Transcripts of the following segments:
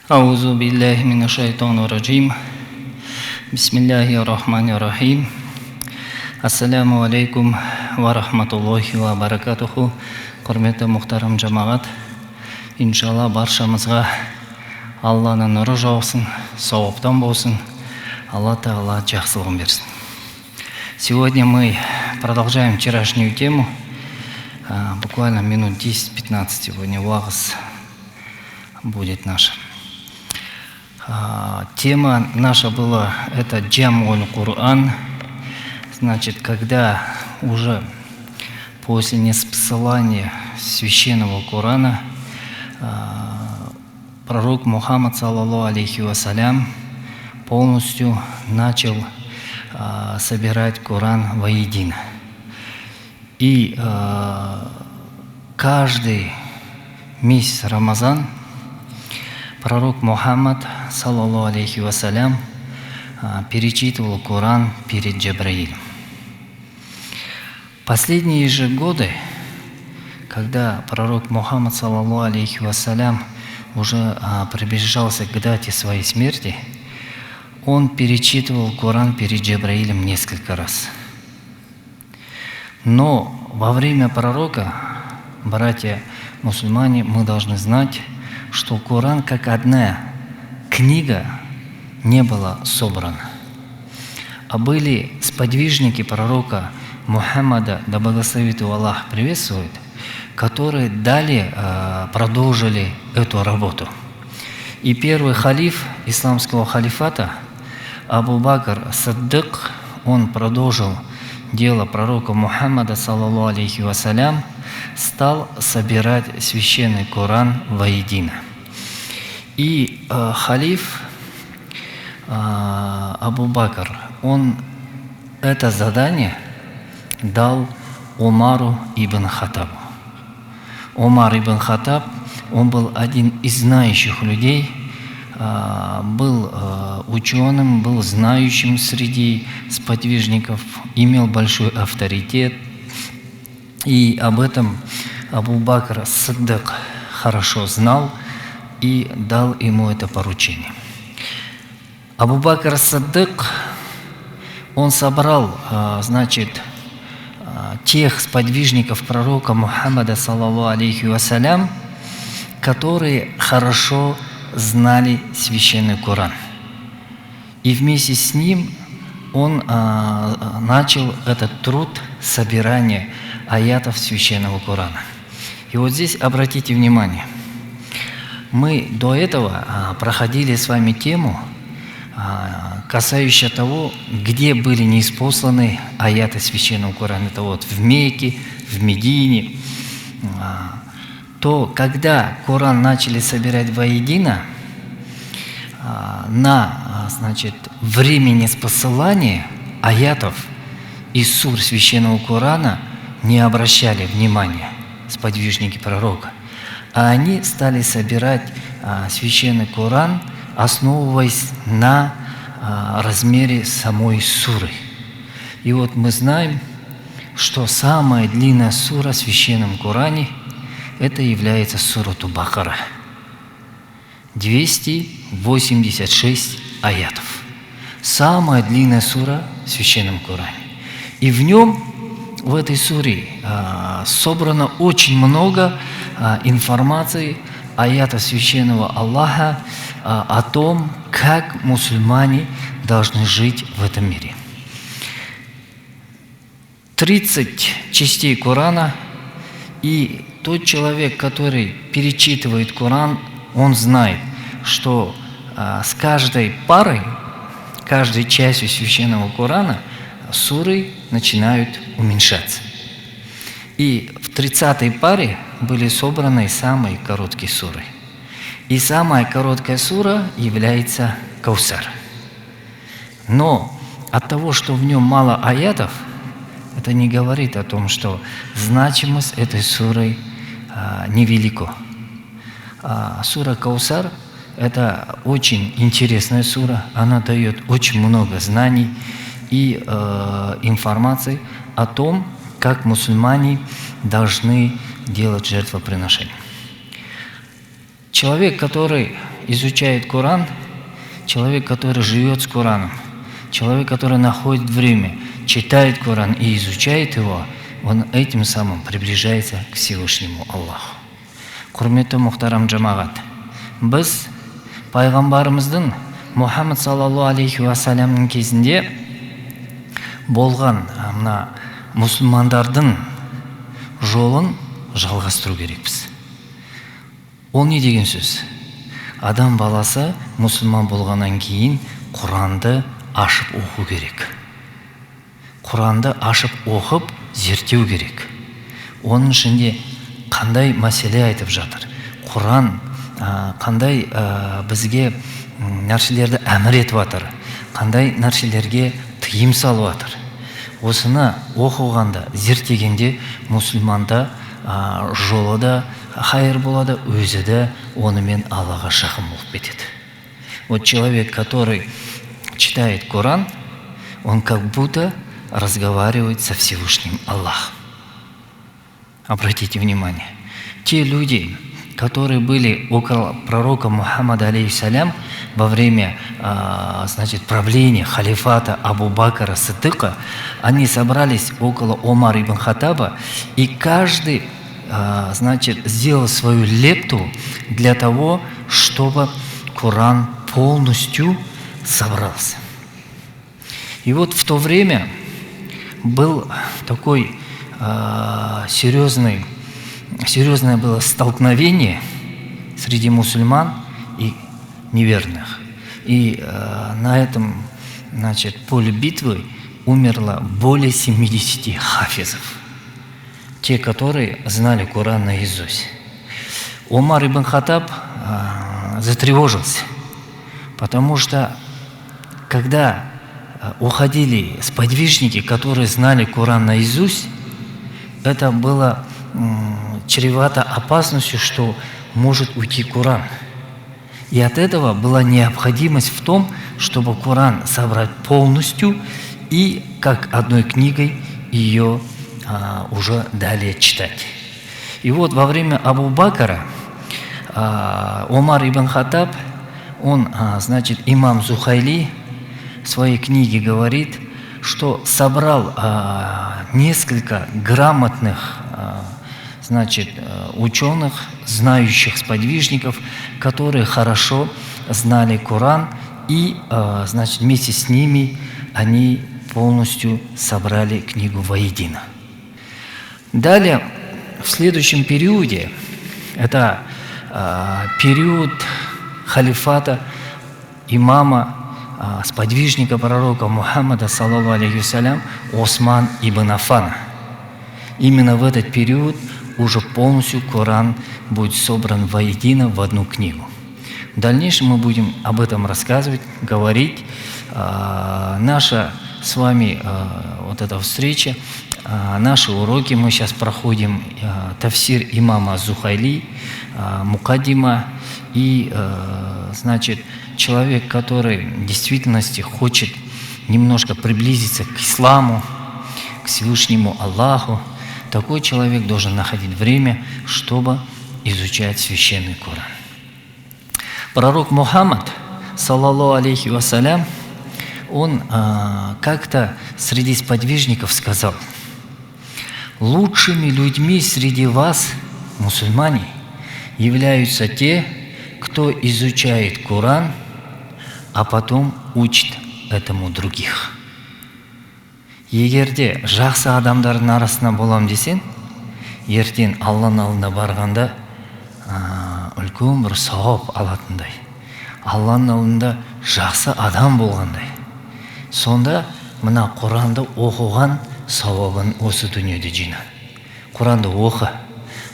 أعوذ بالله من الشيطان الرجيم بسم الله الرحمن الرحيم Ассаламу алейкум ва рахматуллахи ва баракатуху. Құрметті мұхтарам жамағат, иншалла баршамызға Алланың нұры жаусын, сауаптан болсын, Алла Тағала жақсылығын берсін. Сегодня мы продолжаем вчерашнюю тему, буквально минут 10-15 сегодня вағыз будет наша. Тема наша была это Джам'уль Кур'ан. Значит, когда уже после ниспосылания священного Корана пророк Мухаммад, саллаллаху алейхи вассалям, полностью начал собирать Коран воедино. И каждый месяц Рамазан пророк Мухаммад, саллаллаху алейхи вассалям, перечитывал Коран перед Джабраилем. Последние же годы, когда пророк Мухаммад, саллаллаху алейхи вассалям, уже приближался к дате своей смерти, он перечитывал Коран перед Джабраилем несколько раз. Но во время пророка, братья мусульмане, мы должны знать, что Коран как одна книга не была собрана. А были сподвижники пророка Мухаммада, да благословит его Аллах, приветствует, которые далее продолжили эту работу. И первый халиф исламского халифата Абу Бакр Саддык, он продолжил дело пророка Мухаммада, саллаллаху алейхи вассалям, стал собирать священный Коран воедино. И халиф Абу Бакр, он это задание дал Умару ибн Хаттабу. Умар ибн Хаттаб, он был один из знающих людей, был ученым, был знающим среди сподвижников, имел большой авторитет. И об этом Абу Бакр Саддык хорошо знал и дал ему это поручение. Абу Бакр Саддык, он собрал, значит, тех сподвижников пророка Мухаммада, саллаллаху алейхи вассалям, которые хорошо знали священный Коран. И вместе с ним он начал этот труд собирания аятов священного Корана. И вот здесь обратите внимание, мы до этого проходили с вами тему, касающаяся того, где были ниспосланы аяты священного Корана. Это вот в Мекке, в Медине. То когда Коран начали собирать воедино, значит, времени спосылания аятов из сур священного Корана не обращали внимания сподвижники пророка, а они стали собирать священный Коран, основываясь на размере самой суры. И вот мы знаем, что самая длинная сура в священном Коране это является сурату Бакара. 286 аятов. Самая длинная сура в священном Коране. И в нем, в этой суре, собрано очень много информации, аятов священного Аллаха, о том, как мусульмане должны жить в этом мире. 30 частей Корана, и тот человек, который перечитывает Коран, он знает, что с каждой парой, каждой частью священного Корана суры начинают уменьшаться. И в 30-й паре были собраны самые короткие суры. И самая короткая сура является Каусар. Но от того, что в нем мало аятов, это не говорит о том, что значимость этой суры невелика. Сура Каусар – это очень интересная сура. Она дает очень много знаний и информации о том, как мусульмане должны делать жертвоприношения. Человек, который изучает Коран, человек, который живет с Кораном, человек, который находит время, читает Коран и изучает его, он этим самым приближается к Всевышнему Аллаху. Құрметті мұхтарам жамағат, біз пайғамбарымыздың Мұхаммад саллаллаху алейхи уассаламның кезінде болған мына мұсылмандардың жолын жалғастыру керекпіз. Ол не деген сөз? Адам баласы мұсылман болғаннан кейін Құранды ашып оқу керек. Құранды ашып оқып зерттеу керек. Оның ішінде қандай мәселе айтып жатыр? Құран қандай бізге нәрселерді әмір етіп жатыр? Қандай нәрселерге тыйым салып жатыр? Осыны оқығанда, зерттегенде мұсылманда жолы да хайыр болады, өзі де онымен Аллаға жақын болып кетеді. Вот человек, который читает Коран, он как будто разговаривает со Всевышним Аллахом. Обратите внимание, те люди, которые были около пророка Мухаммада алейхиссалям во время правления халифата Абу Бакра Сиддика, они собрались около Омара ибн Хаттаба, и каждый сделал свою лепту для того, чтобы Коран полностью собрался. И вот в то время был такой серьезное было столкновение среди мусульман и неверных. И на этом поле битвы умерло более 70 хафизов, те, которые знали Коран наизусть. Омар ибн Хаттаб затревожился, потому что когда уходили сподвижники, которые знали Коран наизусть, это было чревато опасностью, что может уйти Коран. И от этого была необходимость в том, чтобы Коран собрать полностью и как одной книгой ее уже далее читать. И вот во время Абу Бакра Омар ибн Хаттаб, он, имам Зухайли в своей книге говорит, что собрал несколько грамотных ученых, знающих сподвижников, которые хорошо знали Коран, и вместе с ними они полностью собрали книгу воедино. Далее, в следующем периоде, это период халифата имама, сподвижника пророка Мухаммада саллаллаху алейхи вассалям Осман ибн Аффана. Именно в этот период уже полностью Коран будет собран воедино в одну книгу. В дальнейшем мы будем об этом рассказывать, говорить. Наша с вами вот эта встреча, наши уроки мы сейчас проходим тафсир имама Зухайли, мукаддима, и человек, который в действительности хочет немножко приблизиться к исламу, к Всевышнему Аллаху, такой человек должен находить время, чтобы изучать священный Коран. Пророк Мухаммад, саллаллаху алейхи вассалям, он как-то среди сподвижников сказал: лучшими людьми среди вас, мусульмане, являются те, кто изучает Коран, а потом учит этому других. Егерде жақсы адамдардың арасында болам десең, ертең Алланың алдына барғанда үлкен бір сауап алатындай, Алланың алдында жақсы адам болғандай. Сонда мына Құранды оқыған сауабын осы дүниеде жина. Құранды оқы,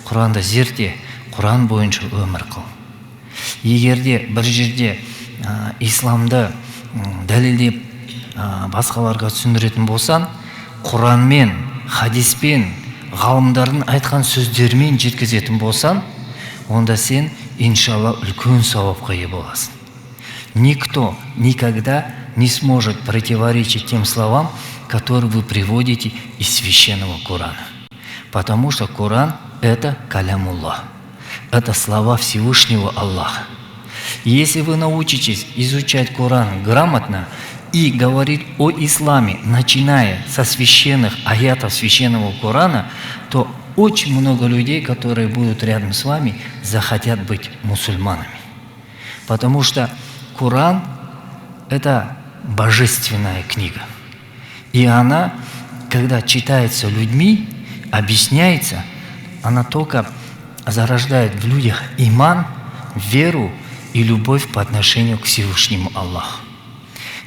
Құранды зерте, Құран бойынша өмір қыл. Егерде бір жерде исламды дәлелдеп басқаларға түсіндіретін болсаң, Құранмен, хадиспен, ғалымдардың айтқан сөздермен жеткізетін болсаң, онда сен, иншалла, үлкен сауапқа ие боласың. Никто никогда не сможет противоречить тем словам, которые вы приводите из священного Корана. Потому что Коран – это калямуллах, это слова Всевышнего Аллаха. Если вы научитесь изучать Коран грамотно и говорить о исламе, начиная со священных аятов священного Корана, то очень много людей, которые будут рядом с вами, захотят быть мусульманами. Потому что Коран – это божественная книга. И она, когда читается людьми, объясняется, она только зарождает в людях иман, веру и любовь по отношению к Всевышнему Аллаху.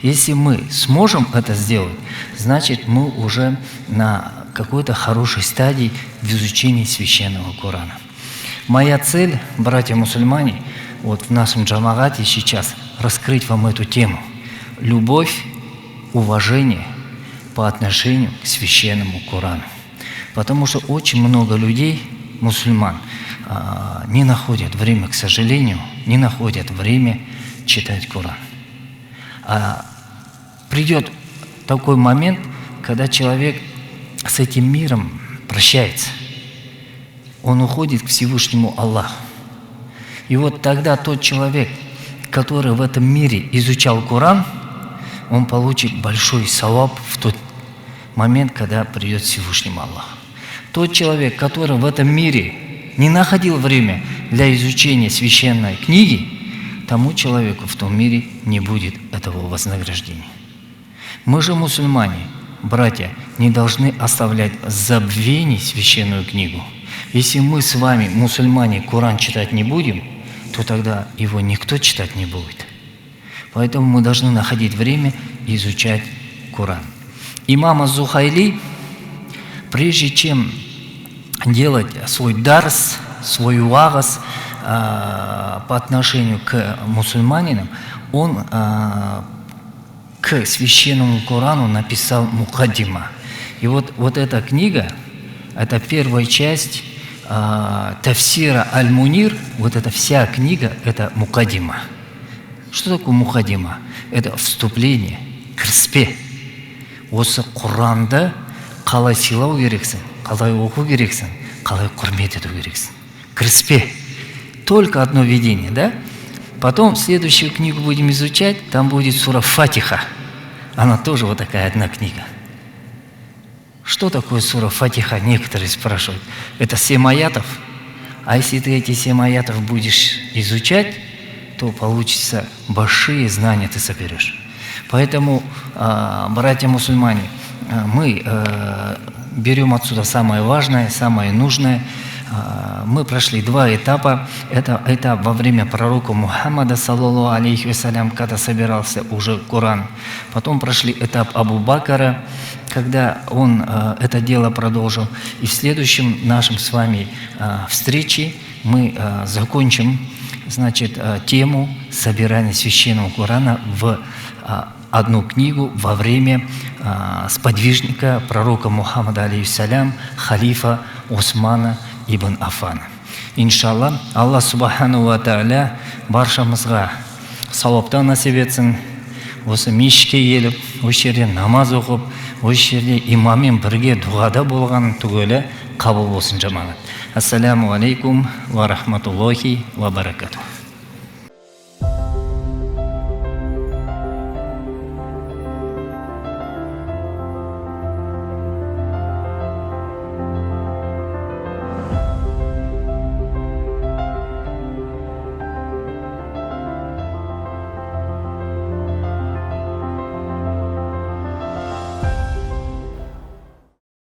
Если мы сможем это сделать, значит, мы уже на какой-то хорошей стадии в изучении священного Корана. Моя цель, братья-мусульмане, вот в нашем джамагате сейчас раскрыть вам эту тему. Любовь, уважение по отношению к священному Корану. Потому что очень много людей, мусульман, не находят время, к сожалению, не находят время читать Коран. Придет такой момент, когда человек с этим миром прощается. Он уходит к Всевышнему Аллаху. И вот тогда тот человек, который в этом мире изучал Коран, он получит большой саваб в тот момент, когда придет Всевышнему Аллаху. Тот человек, который в этом мире не находил время для изучения священной книги, тому человеку в том мире не будет этого вознаграждения. Мы же, мусульмане, братья, не должны оставлять в забвении священную книгу. Если мы с вами, мусульмане, Коран читать не будем, то тогда его никто читать не будет. Поэтому мы должны находить время и изучать Коран. Имам Аз-Зухайли, прежде чем делать свой дарс, свой вагас по отношению к мусульманинам, он к священному Корану написал мукаддима. И вот эта книга, это первая часть Тафсира Аль-Мунир, вот эта вся книга, это мукаддима. Что такое мукаддима? Это вступление, кіріспе. Осы Құранды қалай сыйлау керексің, қалай оқу керексің, қалай құрмет ету керексің. Кіріспе. Только одно видение, да? Потом следующую книгу будем изучать, там будет сура Фатиха. Она тоже вот такая одна книга. Что такое сура Фатиха? Некоторые спрашивают. Это 7 аятов. А если ты эти 7 аятов будешь изучать, то получится большие знания ты соберешь. Поэтому, братья-мусульмане, мы берем отсюда самое важное, самое нужное. Мы прошли 2 этапа. Это этап во время пророка Мухаммада, саллаллаху алейхи вассалям, когда собирался уже Коран. Потом прошли этап Абу Бакра, когда он это дело продолжил. И в следующем нашем с вами встрече мы закончим, значит, тему собирания священного Корана в одну книгу во время сподвижника пророка Мухаммада, алейхиссалям, халифа Османа ибн Аффана. Иншалла, Аллах субхану ва тааля баршамызға сауаптан насип етсін. Осы мешітке келіп, осы жерде намаз оқып, осы жерде имаммен бірге дұғада болған түгелі қабыл болсын жамағат. Ассаламу алейкум ва рахматуллахи ва баракатух.